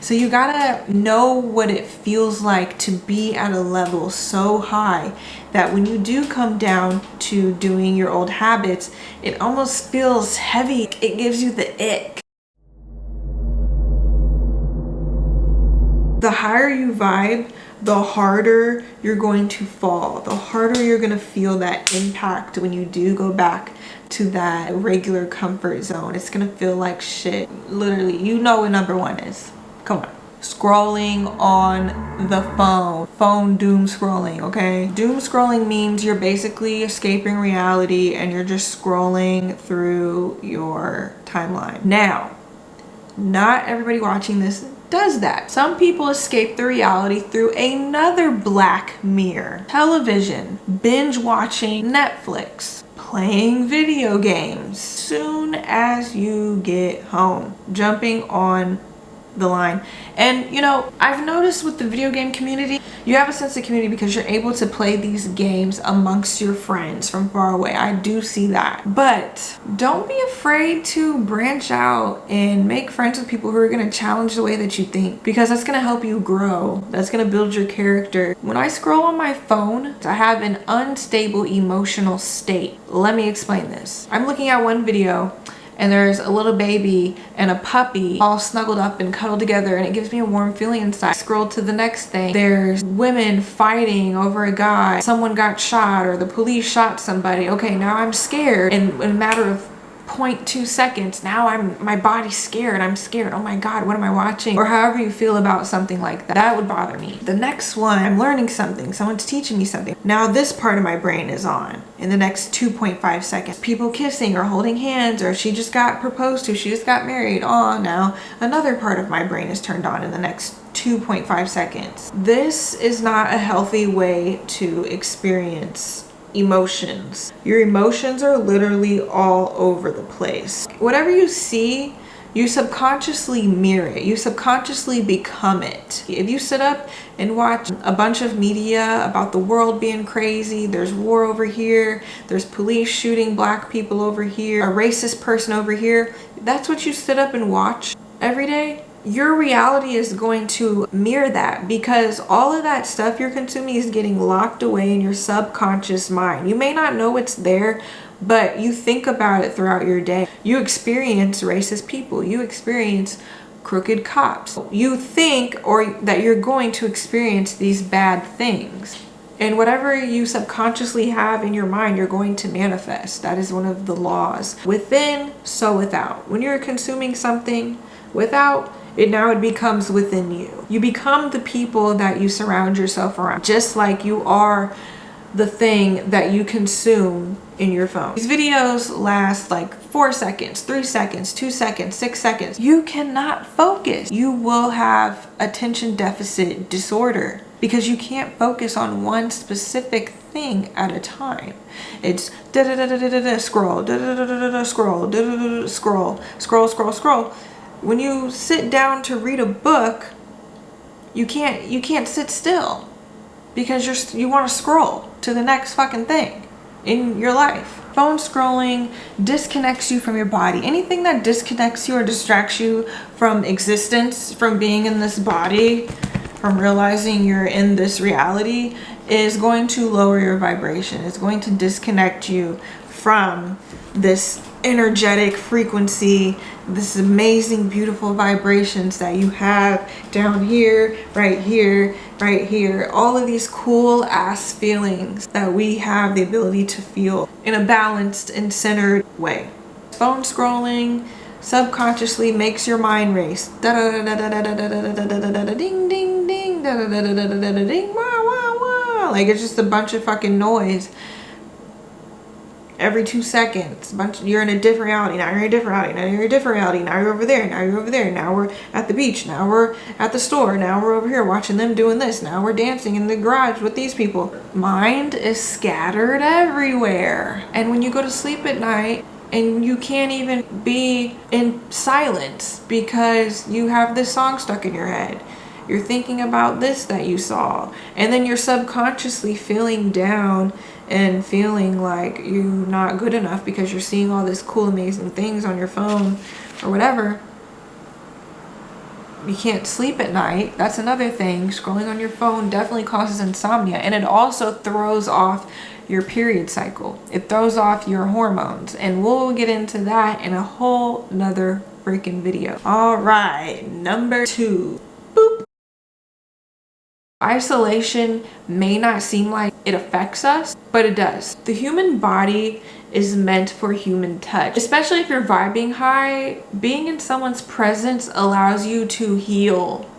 So you gotta know what it feels like to be at a level so high that when you do come down to doing your old habits, it almost feels heavy. It gives you the ick. The higher you vibe, the harder you're going to fall, the harder you're going to feel that impact when you do go back to that regular comfort zone. It's going to feel like shit. Literally, you know what number one is. Come on. Scrolling on the phone doom scrolling. Okay, doom scrolling means you're basically escaping reality and you're just scrolling through your timeline. Now, not everybody watching this does that. Some people escape the reality through another Black Mirror, television, binge watching Netflix, playing video games. Soon as you get home, jumping on the line. And you know, I've noticed with the video game community, you have a sense of community because you're able to play these games amongst your friends from far away. I do see that. But don't be afraid to branch out and make friends with people who are going to challenge the way that you think, because that's going to help you grow. That's going to build your character. When I scroll on my phone, I have an unstable emotional state. Let me explain this. I'm looking at one video and there's a little baby and a puppy all snuggled up and cuddled together, and it gives me a warm feeling inside. Scroll to the next thing. There's women fighting over a guy. Someone got shot or the police shot somebody. Okay, now I'm scared. In a matter of 0.2 seconds, now my body's scared. I'm scared. Oh my God, what am I watching? Or however you feel about something like that. That would bother me. The next one, I'm learning something. Someone's teaching me something. Now this part of my brain is on. In the next 2.5 seconds, people kissing or holding hands, or she just got proposed to, she just got married. Oh, now another part of my brain is turned on in the next 2.5 seconds. This is not a healthy way to experience emotions. Your emotions are literally all over the place. Whatever you see, you subconsciously mirror it. You subconsciously become it. If you sit up and watch a bunch of media about the world being crazy, there's war over here, there's police shooting Black people over here, a racist person over here, that's what you sit up and watch every day, your reality is going to mirror that, because all of that stuff you're consuming is getting locked away in your subconscious mind. You may not know it's there, but you think about it throughout your day. You experience racist people. You experience crooked cops. You think that you're going to experience these bad things. And whatever you subconsciously have in your mind, you're going to manifest. That is one of the laws. Within, so without. When you're consuming something without, it becomes within you. You become the people that you surround yourself around, just like you are the thing that you consume in your phone. These videos last like 4 seconds, 3 seconds, 2 seconds, 6 seconds. You cannot focus. You will have attention deficit disorder because you can't focus on one specific thing at a time. It's scroll, scroll, scroll, scroll, scroll, scroll. When you sit down to read a book, you can't sit still because you want to scroll to the next fucking thing in your life. Phone scrolling disconnects you from your body. Anything that disconnects you or distracts you from existence, from being in this body, from realizing you're in this reality, is going to lower your vibration. It's going to disconnect you from this energetic frequency, this amazing, beautiful vibrations that you have down here, right here, right here. All of these cool ass feelings that we have the ability to feel in a balanced and centered way. Phone scrolling subconsciously makes your mind race. Ding ding ding, ding, wah wah wah. Like it's just a bunch of fucking noise. Every 2 seconds, you're in a different reality. Now you're in a different reality. Now you're in a different reality. Now you're over there. Now you're over there. Now we're at the beach. Now we're at the store. Now we're over here watching them doing this. Now we're dancing in the garage with these people. Mind is scattered everywhere. And when you go to sleep at night and you can't even be in silence because you have this song stuck in your head, you're thinking about this that you saw, and then you're subconsciously feeling down and feeling like you're not good enough because you're seeing all this cool, amazing things on your phone or whatever. You can't sleep at night. That's another thing. Scrolling on your phone definitely causes insomnia, and it also throws off your period cycle. It throws off your hormones, and we'll get into that in a whole nother freaking video. All right, number 2. Boop. Isolation may not seem like it affects us, but it does. The human body is meant for human touch. Especially if you're vibing high, being in someone's presence allows you to heal.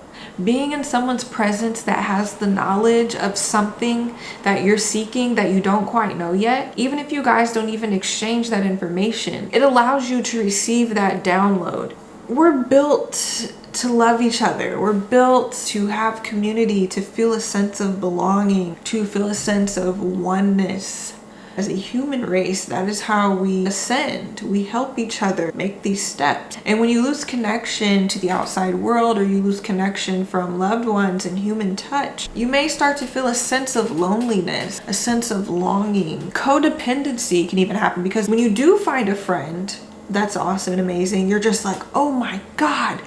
Being in someone's presence that has the knowledge of something that you're seeking that you don't quite know yet, even if you guys don't even exchange that information, it allows you to receive that download. We're built to love each other. We're built to have community, to feel a sense of belonging, to feel a sense of oneness. As a human race, that is how we ascend. We help each other make these steps. And when you lose connection to the outside world, or you lose connection from loved ones and human touch, you may start to feel a sense of loneliness, a sense of longing. Codependency can even happen, because when you do find a friend that's awesome and amazing, you're just like, oh my God,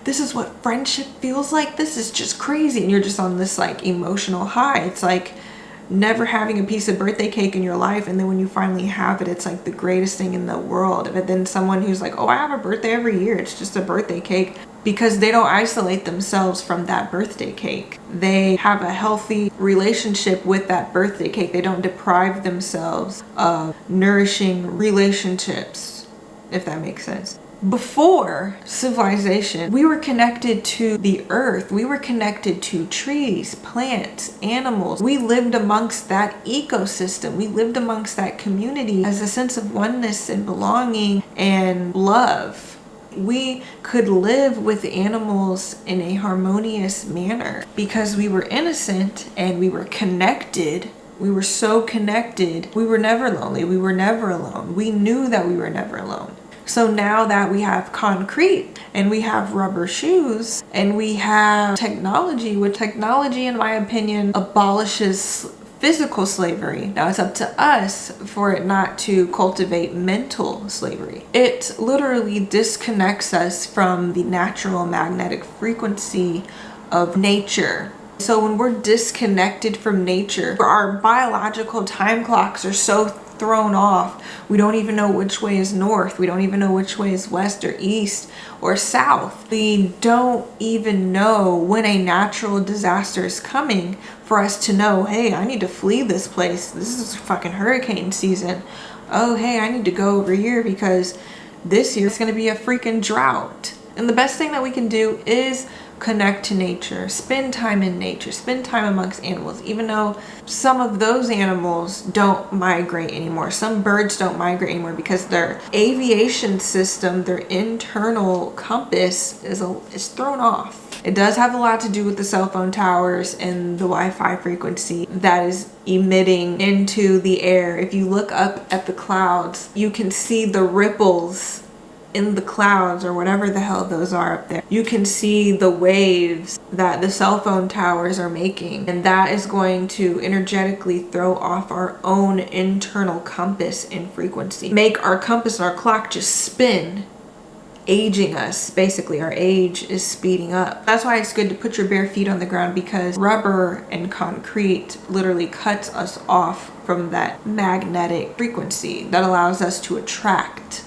this is what friendship feels like. This is just crazy. And you're just on this like emotional high. It's like never having a piece of birthday cake in your life, and then when you finally have it, it's like the greatest thing in the world. But then someone who's like, oh, I have a birthday every year, it's just a birthday cake, because they don't isolate themselves from that birthday cake. They have a healthy relationship with that birthday cake. They don't deprive themselves of nourishing relationships, if that makes sense. Before civilization, we were connected to the earth. We were connected to trees, plants, animals. We lived amongst that ecosystem. We lived amongst that community as a sense of oneness and belonging and love. We could live with animals in a harmonious manner because we were innocent and we were connected. We were so connected. We were never lonely. We were never alone. We knew that we were never alone. So now that we have concrete and we have rubber shoes and we have technology, which technology, in my opinion, abolishes physical slavery. Now it's up to us for it not to cultivate mental slavery. It literally disconnects us from the natural magnetic frequency of nature. So when we're disconnected from nature, our biological time clocks are so thrown off. We don't even know which way is north. We don't even know which way is west or east or south. We don't even know when a natural disaster is coming for us to know, hey, I need to flee this place. This is fucking hurricane season. Oh, hey, I need to go over here because this year it's going to be a freaking drought. And the best thing that we can do is connect to nature, spend time in nature, spend time amongst animals, even though some of those animals don't migrate anymore. Some birds don't migrate anymore because their aviation system, their internal compass is thrown off. It does have a lot to do with the cell phone towers and the Wi-Fi frequency that is emitting into the air. If you look up at the clouds, you can see the ripples in the clouds, or whatever the hell those are up there. You can see the waves that the cell phone towers are making, and that is going to energetically throw off our own internal compass and frequency, make our compass and our clock just spin, aging us. Basically, our age is speeding up. That's why it's good to put your bare feet on the ground, because rubber and concrete literally cuts us off from that magnetic frequency that allows us to attract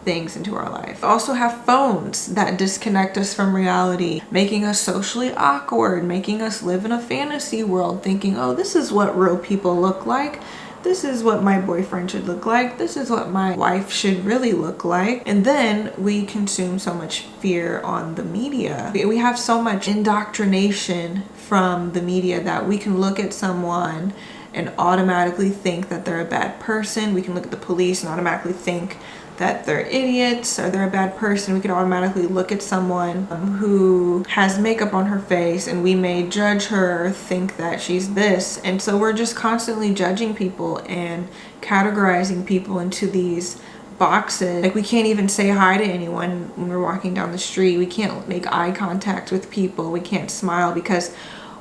things into our life. We also have phones that disconnect us from reality, making us socially awkward, making us live in a fantasy world, thinking, oh, this is what real people look like. This is what my boyfriend should look like. This is what my wife should really look like. And then we consume so much fear on the media. We have so much indoctrination from the media that we can look at someone and automatically think that they're a bad person. We can look at the police and automatically think that they're idiots or they're a bad person. We could automatically look at someone who has makeup on her face and we may judge her, think that she's this. And so we're just constantly judging people and categorizing people into these boxes. Like, we can't even say hi to anyone when we're walking down the street. We can't make eye contact with people. We can't smile because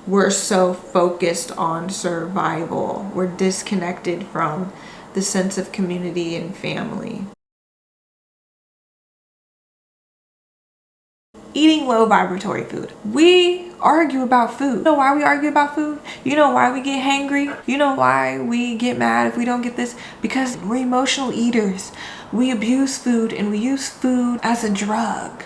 we're so focused on survival. We're disconnected from the sense of community and family. eating low vibratory food. We argue about food. You know why we argue about food? You know why we get hangry? You know why we get mad if we don't get this? Because we're emotional eaters. We abuse food and we use food as a drug.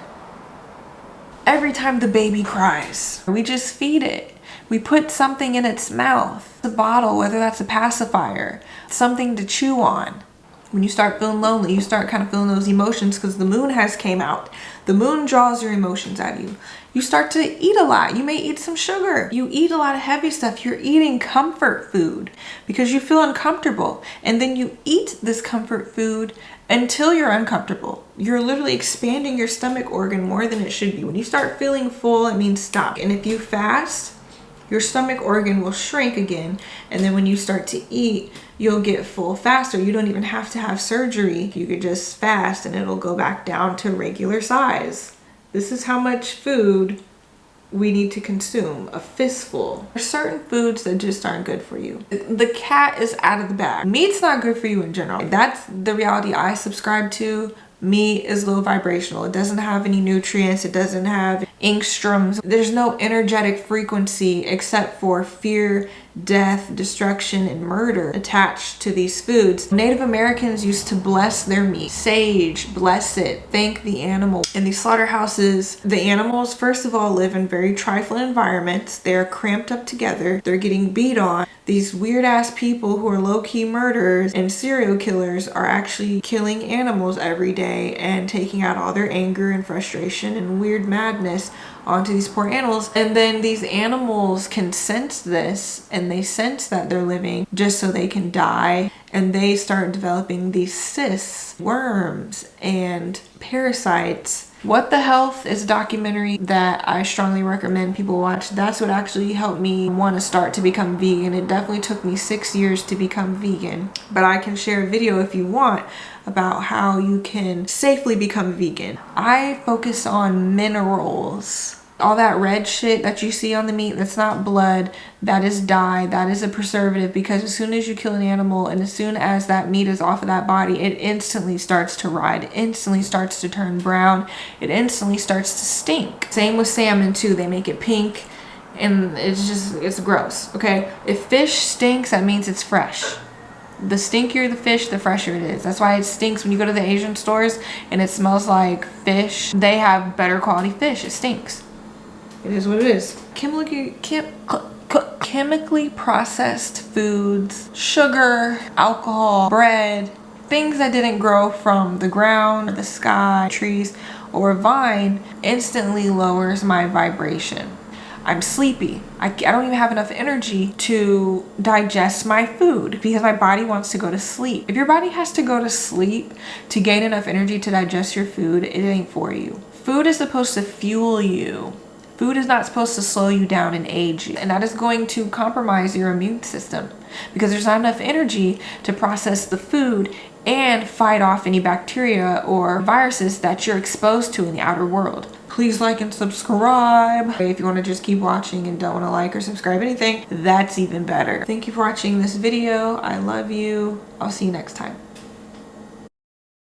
Every time the baby cries, we just feed it. We put something in its mouth, a bottle, whether that's a pacifier, something to chew on. When you start feeling lonely, you start kind of feeling those emotions because the moon has came out. The moon draws your emotions at you. You start to eat a lot. You may eat some sugar. You eat a lot of heavy stuff. You're eating comfort food because you feel uncomfortable. And then you eat this comfort food until you're uncomfortable. You're literally expanding your stomach organ more than it should be. When you start feeling full, it means stop. And if you fast, your stomach organ will shrink again. And then when you start to eat, you'll get full faster. You don't even have to have surgery. You could just fast and it'll go back down to regular size. This is how much food we need to consume, a fistful. There's certain foods that just aren't good for you. The cat is out of the bag. Meat's not good for you in general. That's the reality I subscribe to. Meat is low vibrational. It doesn't have any nutrients. It doesn't have angstroms. There's no energetic frequency except for fear, death, destruction, and murder attached to these foods. Native Americans used to bless their meat. Sage, bless it, thank the animal. In these slaughterhouses, the animals, first of all, live in very trifling environments. They're cramped up together. They're getting beat on. These weird ass people who are low-key murderers and serial killers are actually killing animals every day and taking out all their anger and frustration and weird madness onto these poor animals. And then these animals can sense this and they sense that they're living just so they can die. And they start developing these cysts, worms, and parasites. What the Health is a documentary that I strongly recommend people watch. That's what actually helped me want to start to become vegan. It definitely took me 6 years to become vegan, but I can share a video if you want about how you can safely become vegan. I focus on minerals. All that red shit that you see on the meat, that's not blood, that is dye, that is a preservative, because as soon as you kill an animal and as soon as that meat is off of that body, it instantly starts to rot, it instantly starts to turn brown, it instantly starts to stink. Same with salmon too, they make it pink and it's gross, okay? If fish stinks, that means it's fresh. The stinkier the fish, the fresher it is. That's why it stinks when you go to the Asian stores and it smells like fish. They have better quality fish, it stinks. It is what it is. Chemically processed foods, sugar, alcohol, bread, things that didn't grow from the ground, the sky, trees, or a vine instantly lowers my vibration. I'm sleepy. I don't even have enough energy to digest my food because my body wants to go to sleep. If your body has to go to sleep to gain enough energy to digest your food, it ain't for you. Food is supposed to fuel you. Food is not supposed to slow you down and age you. And that is going to compromise your immune system because there's not enough energy to process the food and fight off any bacteria or viruses that you're exposed to in the outer world. Please like and subscribe. If you want to just keep watching and don't want to like or subscribe anything, that's even better. Thank you for watching this video. I love you. I'll see you next time.